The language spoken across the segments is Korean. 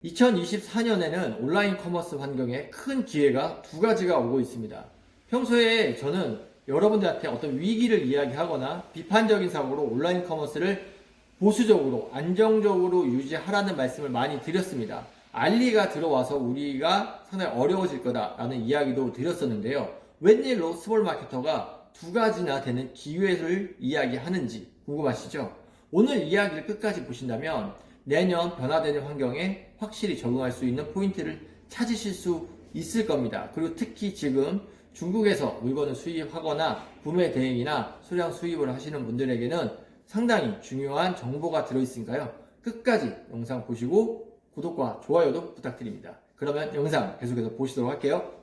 2024년에는 온라인 커머스 환경에 큰 기회가 두 가지가 오고 있습니다. 평소에 저는 여러분들한테 어떤 위기를 이야기하거나 비판적인 사고로 온라인 커머스를 보수적으로 안정적으로 유지하라는 말씀을 많이 드렸습니다. 알리가 들어와서 우리가 상당히 어려워질 거다라는 이야기도 드렸었는데요. 웬일로 스몰 마케터가 두 가지나 되는 기회를 이야기하는지 궁금하시죠? 오늘 이야기를 끝까지 보신다면 내년 변화되는 환경에 확실히 적응할 수 있는 포인트를 찾으실 수 있을 겁니다. 그리고 특히 지금 중국에서 물건을 수입하거나 구매 대행이나 소량 수입을 하시는 분들에게는 상당히 중요한 정보가 들어있으니까요. 끝까지 영상 보시고 구독과 좋아요도 부탁드립니다. 그러면 영상 계속해서 보시도록 할게요.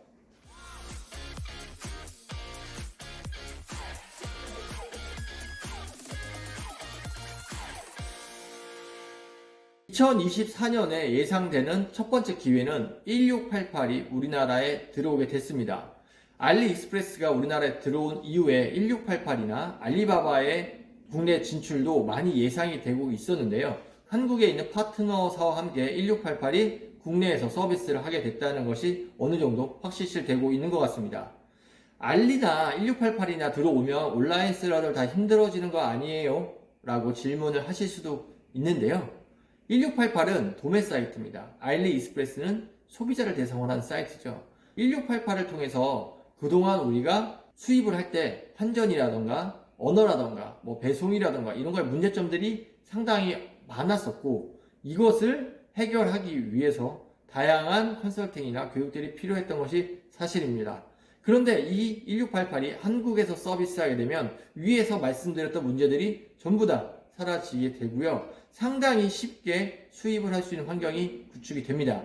2024년에 예상되는 첫 번째 기회는 1688이 우리나라에 들어오게 됐습니다. 알리익스프레스가 우리나라에 들어온 이후에 1688이나 알리바바의 국내 진출도 많이 예상이 되고 있었는데요. 한국에 있는 파트너사와 함께 1688이 국내에서 서비스를 하게 됐다는 것이 어느 정도 확실시되고 있는 것 같습니다. 알리나 1688이나 들어오면 온라인 쓰라들 다 힘들어지는 거 아니에요? 라고 질문을 하실 수도 있는데요. 1688은 도매 사이트입니다. 알리익스프레스는 소비자를 대상으로 한 사이트죠. 1688을 통해서 그동안 우리가 수입을 할 때 환전이라던가 언어라던가 배송이라던가 이런 거에 문제점들이 상당히 많았었고, 이것을 해결하기 위해서 다양한 컨설팅이나 교육들이 필요했던 것이 사실입니다. 그런데 이 1688이 한국에서 서비스하게 되면 위에서 말씀드렸던 문제들이 전부 다 사라지게 되고요. 상당히 쉽게 수입을 할 수 있는 환경이 구축이 됩니다.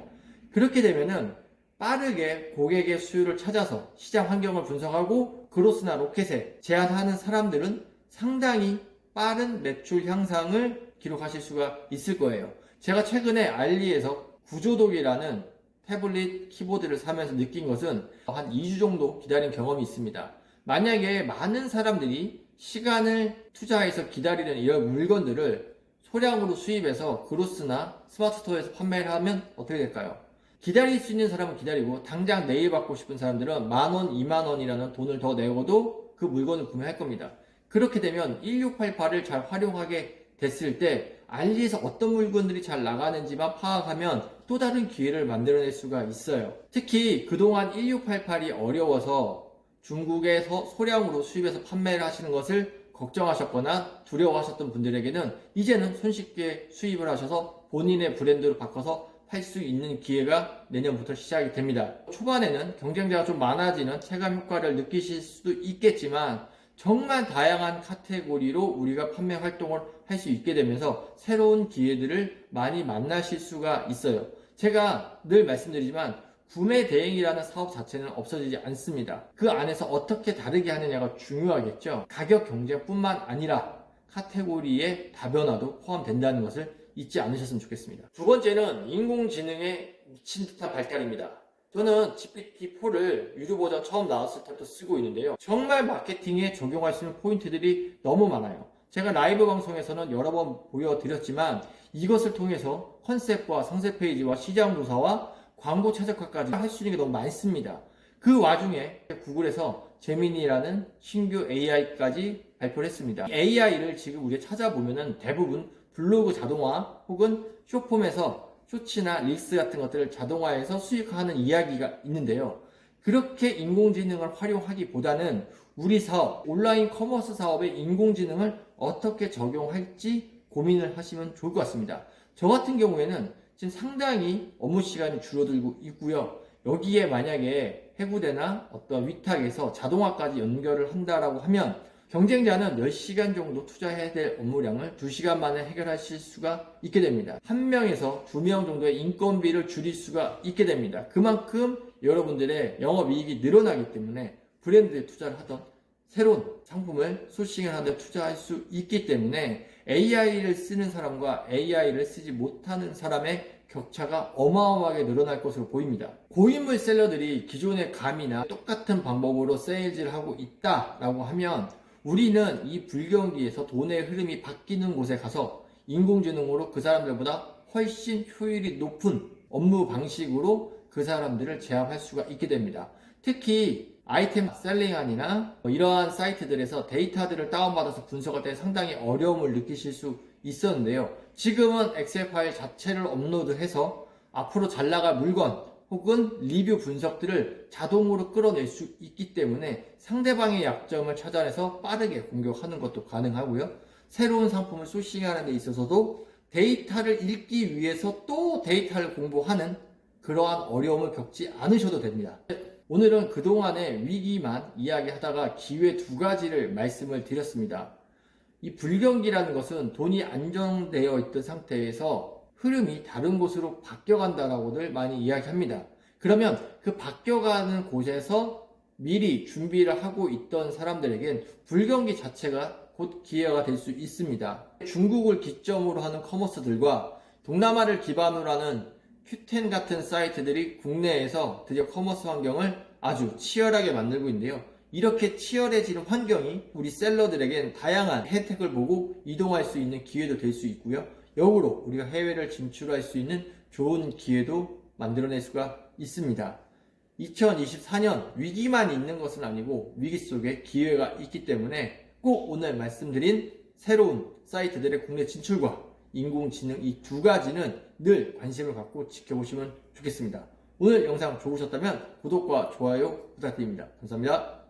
그렇게 되면은 빠르게 고객의 수요를 찾아서 시장 환경을 분석하고 그로스나 로켓에 제안하는 사람들은 상당히 빠른 매출 향상을 기록하실 수가 있을 거예요. 제가 최근에 알리에서 구조독이라는 태블릿 키보드를 사면서 느낀 것은 한 2주 정도 기다린 경험이 있습니다. 만약에 많은 사람들이 시간을 투자해서 기다리는 이런 물건들을 소량으로 수입해서 그로스나 스마트스토어에서 판매를 하면 어떻게 될까요? 기다릴 수 있는 사람은 기다리고 당장 내일 받고 싶은 사람들은 10,000원, 20,000원이라는 돈을 더 내고도 그 물건을 구매할 겁니다. 그렇게 되면 1688을 잘 활용하게 됐을 때 알리에서 어떤 물건들이 잘 나가는지만 파악하면 또 다른 기회를 만들어낼 수가 있어요. 특히 그동안 1688이 어려워서 중국에서 소량으로 수입해서 판매를 하시는 것을 걱정하셨거나 두려워하셨던 분들에게는 이제는 손쉽게 수입을 하셔서 본인의 브랜드로 바꿔서 팔 수 있는 기회가 내년부터 시작이 됩니다. 초반에는 경쟁자가 좀 많아지는 체감 효과를 느끼실 수도 있겠지만 정말 다양한 카테고리로 우리가 판매 활동을 할 수 있게 되면서 새로운 기회들을 많이 만나실 수가 있어요. 제가 늘 말씀드리지만 구매 대행이라는 사업 자체는 없어지지 않습니다. 그 안에서 어떻게 다르게 하느냐가 중요하겠죠. 가격 경쟁뿐만 아니라 카테고리의 다변화도 포함된다는 것을 잊지 않으셨으면 좋겠습니다. 두 번째는 인공지능의 미친 듯한 발달입니다. 저는 GPT-4를 유료 버전 처음 나왔을 때부터 쓰고 있는데요. 정말 마케팅에 적용할 수 있는 포인트들이 너무 많아요. 제가 라이브 방송에서는 여러 번 보여드렸지만 이것을 통해서 컨셉과 상세 페이지와 시장 조사와 광고 최적화까지 할 수 있는 게 너무 많습니다. 그 와중에 구글에서 제미니라는 신규 AI까지 발표를 했습니다. AI를 지금 우리가 찾아보면은 대부분 블로그 자동화 혹은 쇼폼에서 쇼츠나 릴스 같은 것들을 자동화해서 수익화하는 이야기가 있는데요. 그렇게 인공지능을 활용하기보다는 우리 사업, 온라인 커머스 사업에 인공지능을 어떻게 적용할지 고민을 하시면 좋을 것 같습니다. 저 같은 경우에는 지금 상당히 업무 시간이 줄어들고 있고요. 여기에 만약에 해구대나 어떤 위탁에서 자동화까지 연결을 한다라고 하면 경쟁자는 10시간 정도 투자해야 될 업무량을 2시간 만에 해결하실 수가 있게 됩니다. 1명에서 2명 정도의 인건비를 줄일 수가 있게 됩니다. 그만큼 여러분들의 영업이익이 늘어나기 때문에 브랜드에 투자를 하던 새로운 상품을 소싱을 하는데 투자할 수 있기 때문에 AI를 쓰는 사람과 AI를 쓰지 못하는 사람의 격차가 어마어마하게 늘어날 것으로 보입니다. 고인물 셀러들이 기존의 감이나 똑같은 방법으로 세일즈를 하고 있다라고 하면 우리는 이 불경기에서 돈의 흐름이 바뀌는 곳에 가서 인공지능으로 그 사람들보다 훨씬 효율이 높은 업무 방식으로 그 사람들을 제압할 수가 있게 됩니다. 특히 아이템 셀링안이나 이러한 사이트들에서 데이터들을 다운받아서 분석할 때 상당히 어려움을 느끼실 수 있었는데요. 지금은 엑셀 파일 자체를 업로드해서 앞으로 잘 나갈 물건 혹은 리뷰 분석들을 자동으로 끌어낼 수 있기 때문에 상대방의 약점을 찾아내서 빠르게 공격하는 것도 가능하고요. 새로운 상품을 소싱하는 데 있어서도 데이터를 읽기 위해서 또 데이터를 공부하는 그러한 어려움을 겪지 않으셔도 됩니다. 오늘은 그동안의 위기만 이야기하다가 기회 두 가지를 말씀을 드렸습니다. 이 불경기라는 것은 돈이 안정되어 있던 상태에서 흐름이 다른 곳으로 바뀌어간다라고들 많이 이야기합니다. 그러면 그 바뀌어가는 곳에서 미리 준비를 하고 있던 사람들에겐 불경기 자체가 곧 기회가 될 수 있습니다. 중국을 기점으로 하는 커머스들과 동남아를 기반으로 하는 Q10 같은 사이트들이 국내에서 드디어 커머스 환경을 아주 치열하게 만들고 있는데요. 이렇게 치열해지는 환경이 우리 셀러들에겐 다양한 혜택을 보고 이동할 수 있는 기회도 될 수 있고요. 역으로 우리가 해외를 진출할 수 있는 좋은 기회도 만들어낼 수가 있습니다. 2024년 위기만 있는 것은 아니고 위기 속에 기회가 있기 때문에 꼭 오늘 말씀드린 새로운 사이트들의 국내 진출과 인공지능 이 두 가지는 늘 관심을 갖고 지켜보시면 좋겠습니다. 오늘 영상 좋으셨다면 구독과 좋아요 부탁드립니다. 감사합니다.